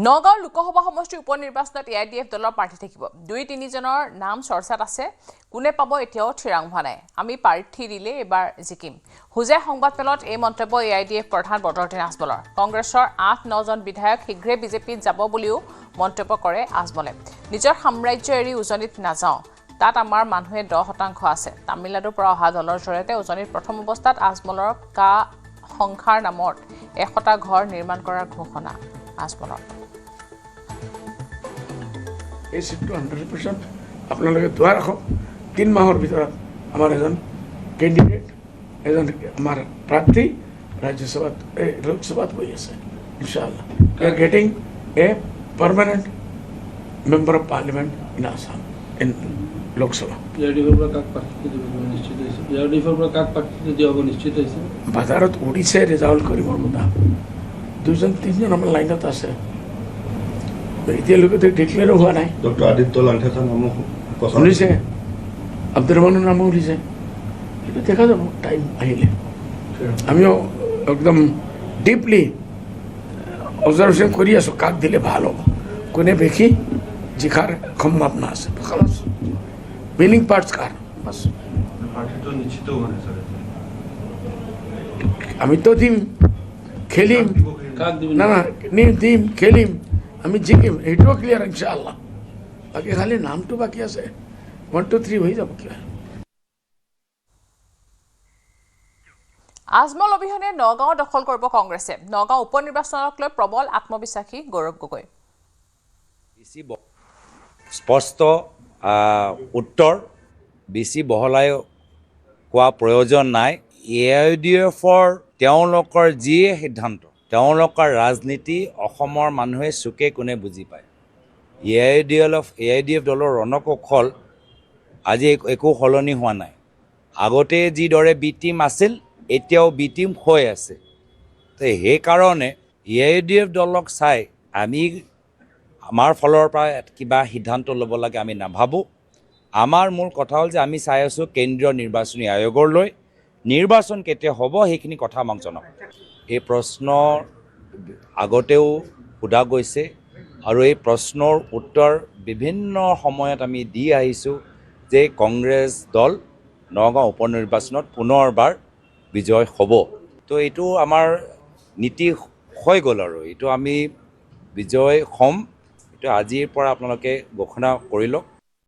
নগাঁও লোকসভা সমষ্টিৰ উপনিৰ্বাচনত AIDF দলৰ প্ৰাৰ্থী থাকিব 2-3 জনৰ নাম চৰ্চাত আছে কোনে পাব এতিয়াও ঠিৰাং হোৱা নাই আমি প্ৰাৰ্থী দিলে এবাৰ জিকিম হুজাই সংবাদমেলত এই মন্তব্য AIDF প্ৰধান বদৰুদ্দিন আজমলৰ কংগ্ৰেছৰ 8-9 জন বিধায়ক শীঘ্ৰে বিজেপিত যাব বুলিও মন্তব্য কৰে আজমলে নিজৰ সাম্ৰাজ্য এৰি উজনিত নাযাওঁ তাত আমাৰ মানুহে 10% আছে তামিলনাডুৰ পৰা অহা দলৰ জৰিয়তে উজনিত প্ৰথম অৱস্থাত আজমলৰ কা সংখাৰ নামত 100টা ঘৰ নিৰ্মাণ কৰাৰ ঘোষণা আজমলৰ এই সিটটো 100% আপোনালোকে দুৱাৰ ৰাখক 3 মাহৰ ভিতৰত আমাৰ এজন কেণ্ডিডেট এজন আমাৰ প্ৰাৰ্থী ৰাজ্যসভাত লোকসভাত হৈ আছে ইনশাআল্লাহ we are getting a permanent member of parliament in Assam in Lok Sabha বাজাৰত উৰিছে ৰিজাল্ট কৰিবৰ কথা 2-3জন আমাৰ লাইনত আছে এতিয়ালৈকে ডিক্লেয়াৰ হোৱা নাই ডক্টৰ আদিত্য লাংথেছৰ নামো শুনিছে আব্দুর রহমানের নামও উঠিছে এটা দেখা যাব টাইম আহিলে আমিও একদম ডিপলি অবজারভেশন কৰি আছো কাক দিলে ভাল হ'ব কোনে বেশি জিখাৰ সম্ভাৱনা আছে খালাস উইনিং পাৰ্টস কাৰ বাস পাৰ্টিটো নিশ্চিত হোৱা নাই স্যার আমি তো দিম খেলিম না না দিম খেলিম আমি জিকিম এইটোও ক্লিয়ার ইনশাআল্লাহ বাকি খালি নামটো বাকি আছে 1 2 3 হৈ যাব ক্লিয়ার আজমল অবিহনে নগাঁও দখল কৰিব কংগ্ৰেছে নগাঁও উপনিৰ্বাচনক লৈ প্ৰবল আত্মবিশ্বাসী গৌৰৱ গগৈ স্পষ্ট উত্তৰ বেছি বহলাই কোৱা প্ৰয়োজন নাই AIDFৰ তেওঁলোকৰ যি সিদ্ধান্ত তেওঁলোকৰ ৰাজনীতি অসমৰ মানুহে চুকে কোনে বুজি পায় AIDF দলৰ ৰণকৌশল আজি একো সলনি হোৱা নাই আগতে যিদৰে বি টিম আছিল এতিয়াও বি টিম হৈ আছে তো সেইকাৰণে AIDF দলক চাই আমি আমাৰ ফলৰ পৰা কিবা সিদ্ধান্ত ল'ব লাগে আমি নাভাবোঁ আমাৰ মূল কথা হ'ল যে আমি চাই আছোঁ কেন্দ্ৰীয় নিৰ্বাচনী আয়োগলৈ নিৰ্বাচন কেতিয়া হ'ব সেইখিনি কথা আমাক জনাওক এই প্ৰশ্ন আগতেও সোধা গৈছে আৰু এই প্ৰশ্নৰ উত্তৰ বিভিন্ন সময়ত আমি দি আহিছোঁ যে কংগ্ৰেছ দল নগাঁও উপনিৰ্বাচনত পুনৰবাৰ বিজয় হ'ব তো এইটো আমাৰ নীতি হৈ গ'ল আৰু এইটো আমি বিজয় হ'ম এইটো আজিৰ পৰা আপোনালোকে ঘোষণা কৰি লওক